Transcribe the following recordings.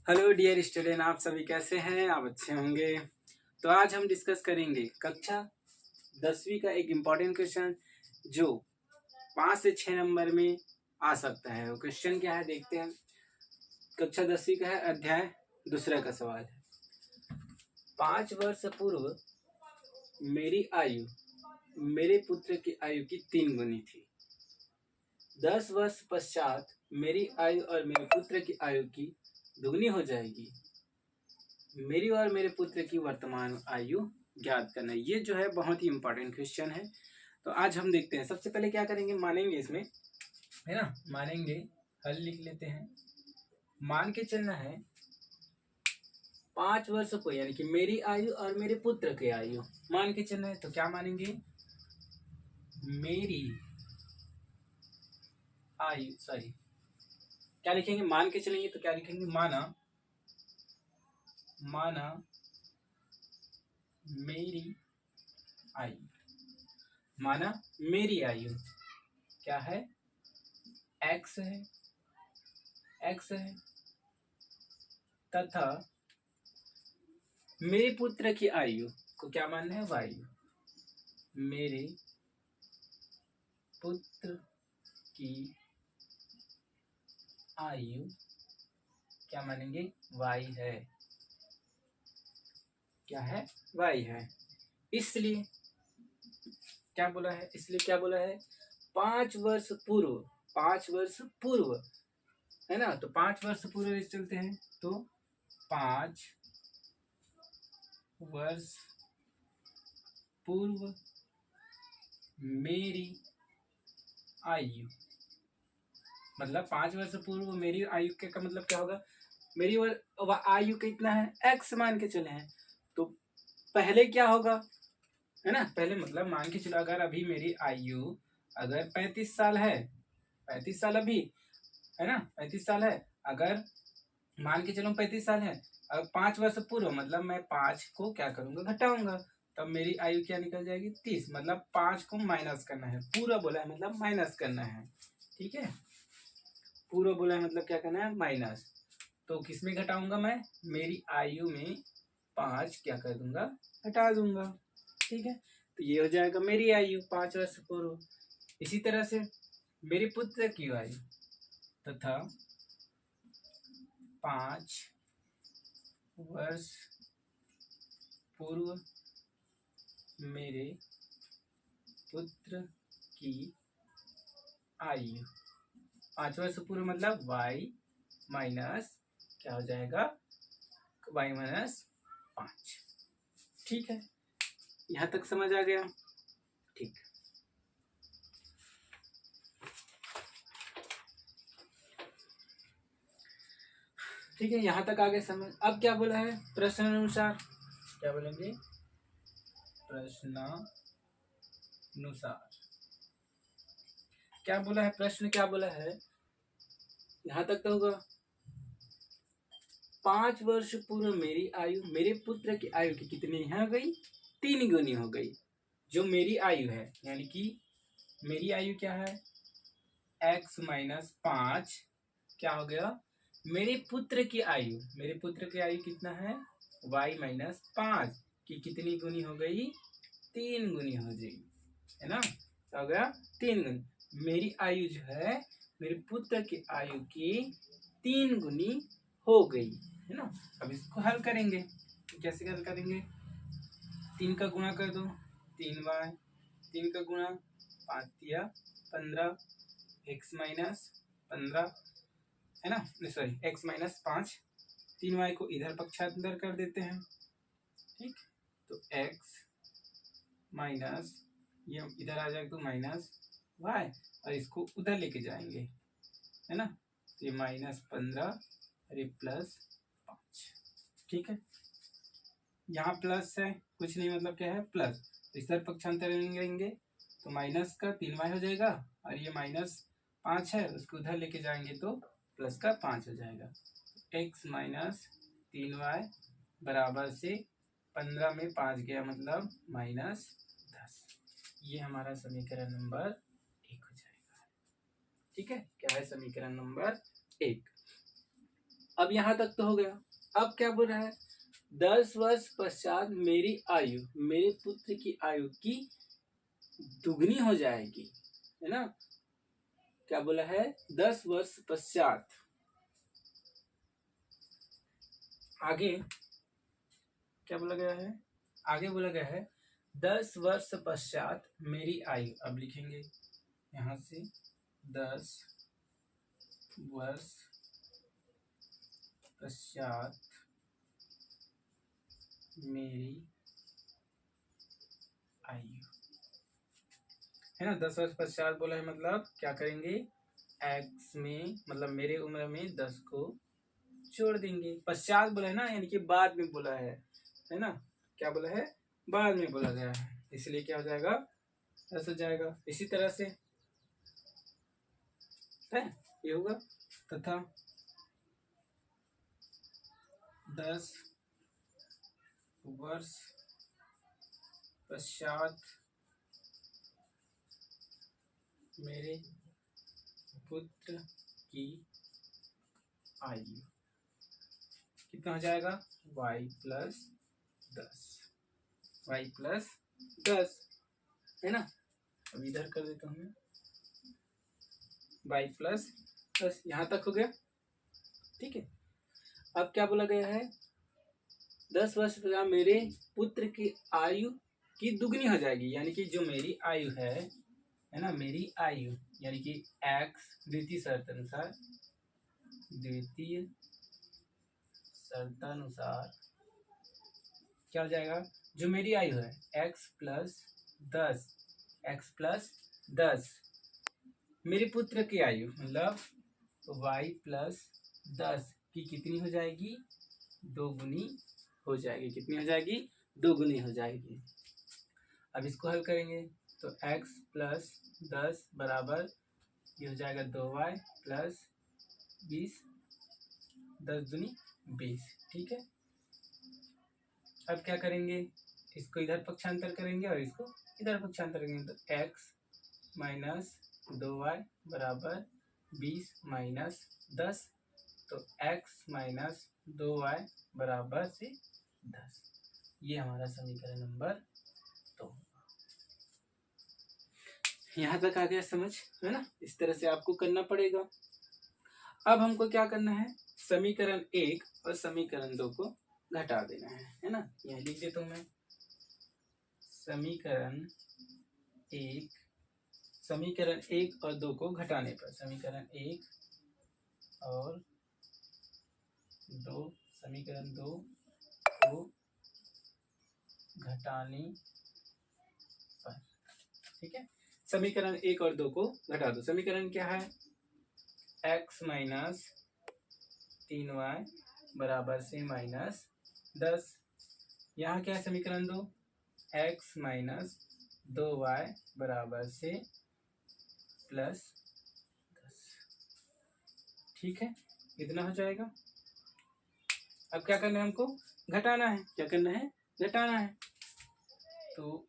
Hello dear student, आप सभी कैसे हैं? आप अच्छे होंगे। तो आज हम डिस्कस करेंगे कक्षा 10वीं का एक इम्पॉर्टेंट क्वेश्चन जो 5 से 6 नंबर में आ सकता है। वो क्वेश्चन क्या है देखते हैं। कक्षा 10वीं का है, अध्याय दूसरा का सवाल है। 5 वर्ष पूर्व मेरी आयु मेरे पुत्र की आयु की 3 गुनी थी। 10 वर्ष पश्चात मेरी आयु और मेरे पुत्र की आयु की दुगनी हो जाएगी। मेरी और मेरे पुत्र की वर्तमान आयु ज्ञात करना। ये जो है बहुत ही इंपॉर्टेंट क्वेश्चन है। तो आज हम देखते हैं। सबसे पहले क्या करेंगे, मानेंगे इसमें, है ना, मानेंगे। हल लिख लेते हैं। मान के चलना है 5 वर्ष को, यानी कि मेरी आयु और मेरे पुत्र की आयु मान के चलना है। तो क्या मानेंगे, मेरी आयु, सॉरी क्या लिखेंगे, मान के चलेंगे तो क्या लिखेंगे, माना मेरी आयु। माना मेरी आयु क्या है, एक्स है तथा मेरे पुत्र की आयु को क्या मानना है, वाई। मेरे पुत्र की आयु क्या मानेंगे, वाई है। क्या है, वाई है। इसलिए क्या बोला है, 5 वर्ष पूर्व, 5 वर्ष पूर्व, है ना। तो 5 वर्ष पूर्व ले चलते हैं। तो 5 वर्ष पूर्व मेरी आयु, मतलब 5 वर्ष पूर्व मेरी आयु का मतलब क्या होगा, मेरी आयु कितना है, एक्स मान के चले हैं। तो पहले क्या होगा, है ना, पहले मतलब मान के चलो, अगर अभी मेरी आयु अगर 35 साल है, 35 साल अभी, है ना, 35 साल है। अगर मान के चलो 35 साल है, अब 5 वर्ष पूर्व मतलब मैं 5 को क्या करूंगा, घटाऊंगा। तब मेरी आयु क्या निकल जाएगी, 30। मतलब 5 को माइनस करना है, पूरा बोला है मतलब माइनस करना है। ठीक है, पूरा बोला है मतलब क्या करना है, माइनस। तो किसमें घटाऊंगा मैं, मेरी आयु में 5 क्या कर दूंगा, घटा दूंगा। ठीक है, तो ये हो जाएगा मेरी आयु 5 वर्ष पूर्व। इसी तरह से मेरे पुत्र की आयु तथा 5 वर्ष पूर्व मेरे पुत्र की आयु, 5 वर्ष पूर्व मतलब y माइनस क्या हो जाएगा, y माइनस 5। ठीक है, यहां तक समझ आ गया। ठीक, ठीक है, यहां तक आगे समझ। अब क्या बोला है, प्रश्न अनुसार क्या बोलेंगे, प्रश्नानुसार क्या बोला है, प्रश्न क्या बोला है, यहां तक तो होगा। 5 वर्ष पूर्व मेरी आयु मेरे पुत्र की आयु की कितनी हो गई, 3 गुनी हो गई। जो मेरी आयु है, यानी कि मेरी आयु क्या है, x माइनस 5 क्या हो गया, मेरे पुत्र की आयु कितना है, y माइनस 5 की कितनी गुनी हो गई, 3 गुनी हो जाएगी, है ना। तो हो गया 3 गुनी। मेरी आयु जो है मेरे पुत्र की आयु की 3 गुनी हो गई, है ना। अब इसको हल करेंगे, तो कैसे हल करेंगे, 3 का गुणा कर दो, 3y, 3 का गुणा 5 या 15, x माइनस 15, है ना, सॉरी x माइनस 5, 3y को इधर पक्षांतर कर देते हैं। ठीक, तो x माइनस, ये इधर आ जाएगा तो माइनस y, और इसको उधर लेके जाएंगे, है ना। तो ये माइनस 15 और ये प्लस 5। ठीक है, यहाँ प्लस है, कुछ नहीं मतलब क्या है, प्लस। तो इस तरह पक्षांतर करेंगे तो माइनस का 3y हो जाएगा, और ये माइनस 5 है, उसको उधर लेके जाएंगे तो प्लस का 5 हो जाएगा। x माइनस 3y बराबर से 15 में 5 गया मतलब माइनस 10। ये हमारा समीकरण नंबर 1 हो जाएगा। ठीक है, क्या है, समीकरण नंबर 1। अब यहाँ तक तो हो गया। अब क्या बोल रहा है, 10 वर्ष पश्चात मेरी आयु, मेरे पुत्र की आयु की दुगनी हो जाएगी, है ना। क्या बोला है, 10 वर्ष पश्चात। आगे क्या बोला गया है, आगे बोला गया है 10 वर्ष पश्चात मेरी आयु। अब लिखेंगे यहां से 10 वर्ष पश्चात मेरी आयु, है ना। 10 वर्ष पश्चात बोला है, मतलब क्या करेंगे, एक्स में, मतलब मेरे उम्र में 10 को जोड़ देंगे। पश्चात बोला है ना, यानी कि बाद में बोला है ना। क्या बोला है, बाद में बोला गया है, इसलिए क्या हो जाएगा, 10 हो जाएगा। इसी तरह से है ये होगा, तथा 10 वर्ष पश्चात मेरे पुत्र की आयु कितना हो जाएगा, y प्लस 10, y प्लस 10, है ना। अब इधर कर देता हूँ, y प्लस 10, यहाँ तक हो गया, ठीक है। अब क्या बोला गया है, 10 वर्ष पश्चात मेरे पुत्र की आयु की दुगनी हो जाएगी, यानी कि जो मेरी आयु है ना, मेरी आयु यानी कि x द्वितीय शर्तानुसार क्या हो जाएगा, जो मेरी आयु है x प्लस 10 मेरे पुत्र की आयु मतलब y प्लस 10 की कितनी हो जाएगी, दोगुनी हो जाएगी। कितनी हो जाएगी, दोगुनी हो जाएगी। अब इसको हल करेंगे तो x प्लस 10 बराबर ये हो जाएगा 2y प्लस 20, 10 दूनी 20, ठीक है। अब क्या करेंगे, इसको इधर पक्षांतर करेंगे और इसको इधर पक्षांतर करेंगे, तो x माइनस 2y बराबर 20 माइनस 10, तो x माइनस 2y बराबर से 10। ये हमारा समीकरण नंबर 2। यहाँ तक आ गया समझ, है ना। इस तरह से आपको करना पड़ेगा। अब हमको क्या करना है, समीकरण 1 और समीकरण 2 को घटा देना है ना। यहाँ लिख देता हूँ मैं, समीकरण 1 और 2 को घटाने पर, समीकरण 1 और 2, समीकरण 2 को घटाने पर, ठीक है। समीकरण 1 और 2 को घटा दो। समीकरण क्या है, x माइनस 3y बराबर से माइनस 10। यहाँ क्या है, समीकरण 2 x माइनस 2y बराबर से प्लस 10, ठीक है। इतना हो जाएगा। अब क्या करना है, हमको घटाना है। क्या करना है, घटाना है। तो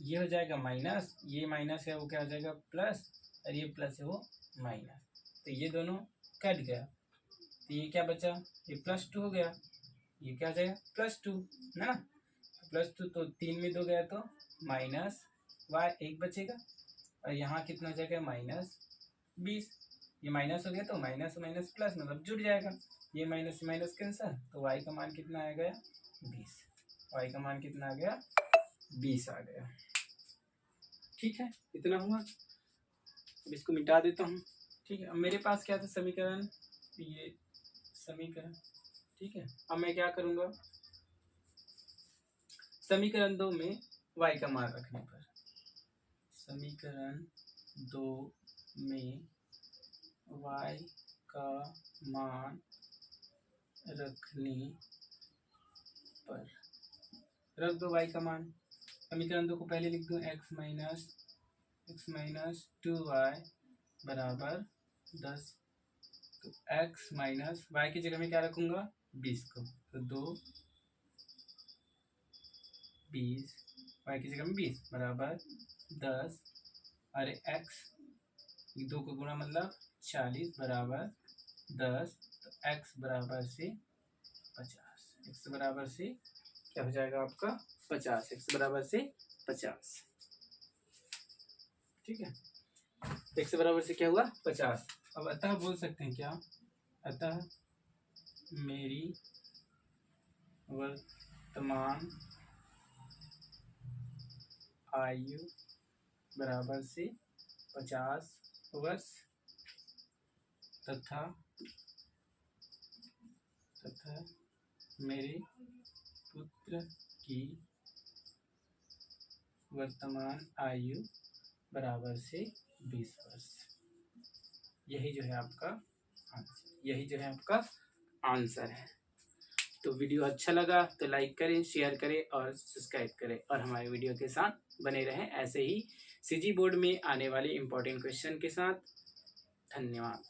ये हो जाएगा माइनस, ये माइनस है वो क्या हो जाएगा प्लस, और ये प्लस है वो माइनस, तो ये दोनों कट गया, तो ये क्या बचा, ये +2 हो गया, ये क्या हो जाएगा +2, है ना। +2 तो 3 में 2 गया तो माइनस y 1 बचेगा, और यहाँ कितना हो जाएगा -20, ये माइनस हो गया तो माइनस माइनस प्लस मतलब जुड़ जाएगा, ये माइनस माइनस कैंसर, तो y का मान कितना आ गया 20, y का मान कितना आ गया 20 आ गया, ठीक है। इतना हुआ। अब इसको मिटा देता हूँ, ठीक है। अब मेरे पास क्या था समीकरण, ये समीकरण, ठीक है। अब मैं क्या करूँगा, समीकरण 2 में y का मान रखने पर, समीकरण 2 में y का मान रखने पर, रख दो y का मान। समीकरण 2 को पहले लिख दो, x माइनस 2y बराबर 10, तो x माइनस y की जगह में क्या रखूंगा 20 को, तो 2 20, y की जगह में 20 बराबर 10, अरे x 2 को गुणा मतलब 40 बराबर 10, तो x बराबर से 50, x बराबर से क्या हो जाएगा आपका 50, x बराबर से 50, ठीक है। x बराबर से क्या हुआ 50। अब अतः बोल सकते हैं क्या, अतः मेरी वर्तमान आयु बराबर से 50 वर्ष तथा मेरे पुत्र की वर्तमान आयु बराबर से 20 वर्ष। यही जो है आपका आंसर, यही जो है आपका आंसर है। तो वीडियो अच्छा लगा तो लाइक करें, शेयर करें और सब्सक्राइब करें और हमारे वीडियो के साथ बने रहें ऐसे ही सीजी बोर्ड में आने वाले इम्पोर्टेंट क्वेश्चन के साथ। धन्यवाद।